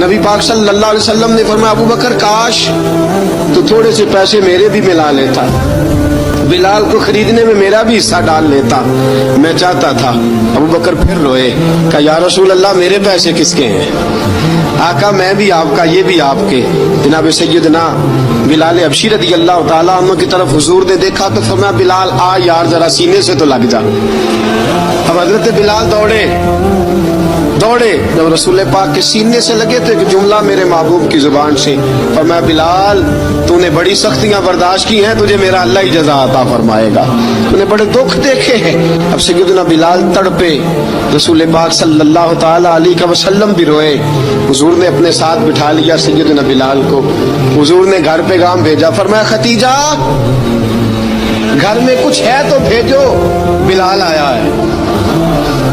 नबी पाक सल्लल्लाहु अलैहि वसल्लम ने फरमाया, अबू बकर काश तो थोड़े से पैसे मेरे भी मिला लेता, बिलाल को खरीदने में मेरा भी हिस्सा डाल लेता, मैं चाहता था। अबू बकर फिर रोए, कहा या रसूल अल्लाह मेरे पैसे किसके हैं? आका मैं भी आपका, ये भी आपके। जनाब सैयदना बिलाल हबशी रज़ी अल्लाह ताला अन्हु की तरफ हुजूर ने देखा तो फरमाया, बिलाल आ यार जरा सीने से तो लग जा। अब हजरत बिलाल दौड़े, जब रसूल पाक के सीने से लगे तो एक जुमला मेरे महबूब की जुबान से फरमाया, बिलाल तूने बड़ी सख्तियां बर्दाश्त की हैं, तुझे मेरा अल्लाह ही जज़ा अता फरमाएगा, तूने बड़े दुख देखे हैं। अब सैयदना बिलाल तड़पे, रसूल पाक सल्लल्लाहु ताला अलैहि वसल्लम भी रोए। हुजूर ने अपने साथ बिठा लिया सैयदना बिलाल को, हुजूर ने घर पैगाम भेजा, फरमाया खतीजा घर में कुछ है तो भेजो, बिलाल आया है।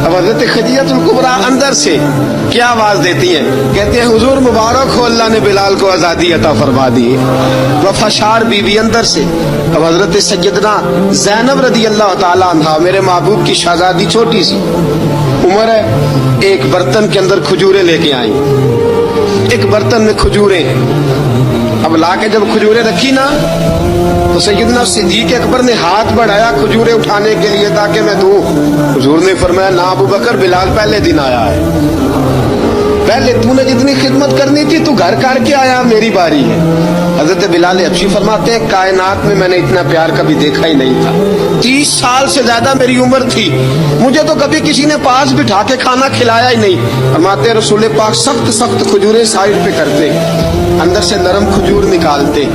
अब हज़रत खदीजतुल कुबरा अंदर से क्या आवाज देती हैं, कहते हैं हुजूर मुबारक हो, अल्लाह ने बिलाल को आजादी अता फरमा दी। वफाशार बीवी अंदर से। अब हज़रत सैयदना ज़ैनब रज़ी अल्लाह ताला अन्हा मेरे महबूब की शहजादी, छोटी सी उम्र है, एक बर्तन के अंदर खजूरें लेके आई, एक बर्तन में खजूरें। अब लाके जब खजूरें रखी ना तो सैयदना सिद्दीक अकबर ने हाथ बढ़ाया खजूरें उठाने के लिए ताकि मैं दूं। हुजूर ने फरमाया, ना अबू बकर, बिलाल पहले दिन आया है, पहले तूने जितनी खिदमत करनी थी तू घर करके आया, मेरी बारी है। हजरत बिलाल हबशी फरमाते हैं, कायनात में मैंने इतना प्यार कभी देखा ही नहीं था। 30 साल से ज्यादा मेरी उम्र थी, मुझे तो कभी किसी ने पास बिठा के खाना खिलाया ही नहीं। फरमाते रसूल पाक सख्त सख्त खजूरें साइड पे करते, अंदर से नरम खजूर निकालते,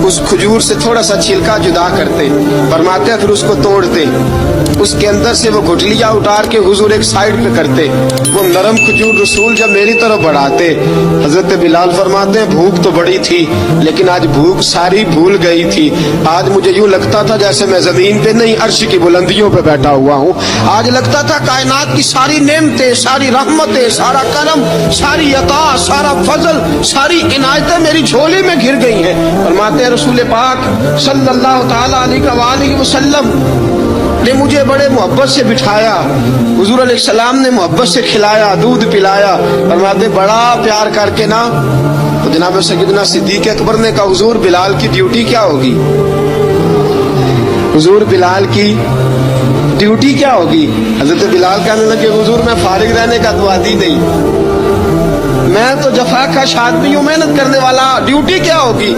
उस खजूर से थोड़ा सा छिलका जुदा करते, फरमाते फिर उसको तोड़ते, उसके अंदर से वो गुठलियां उतार के हुजूर एक साइड पे करते। वो नरम खजूर रसूल जब मेरी तरफ बढ़ाते, हजरत बिलाल फरमाते हैं भूख तो बड़ी थी लेकिन आज भूख सारी भूल गई थी। आज मुझे यूं लगता था जैसे मैं जमीन पे नहीं अर्श की बुलंदियों पे बैठा हुआ हूँ। आज लगता था कायनात की सारी नेमतें, सारी रहमतें, सारा करम, सारी अता, सारा फजल, सारी इनायतें मेरी झोली में घिर गई हैं। फरमाते हैं रसूल पाक सल्लल्लाहु ताला अलैहि वसल्लम ने मुझे बड़े मोहब्बत से बिठाया, हुजूर अलैहिस्सलाम ने मोहब्बत से खिलाया, दूध पिलाया, फरमाते बड़ा प्यार करके ना। तो जनाब सैयदना सिद्दीक अकबर ने कहा, हुजूर बिलाल की ड्यूटी क्या होगी? हुजूर बिलाल की ड्यूटी क्या होगी? हजरत बिलाल कहने लगे, हुजूर मैं फारिग रहने का तो आदी नहीं, मैं तो जफाकश आदमी हूँ, मेहनत करने वाला, ड्यूटी क्या होगी?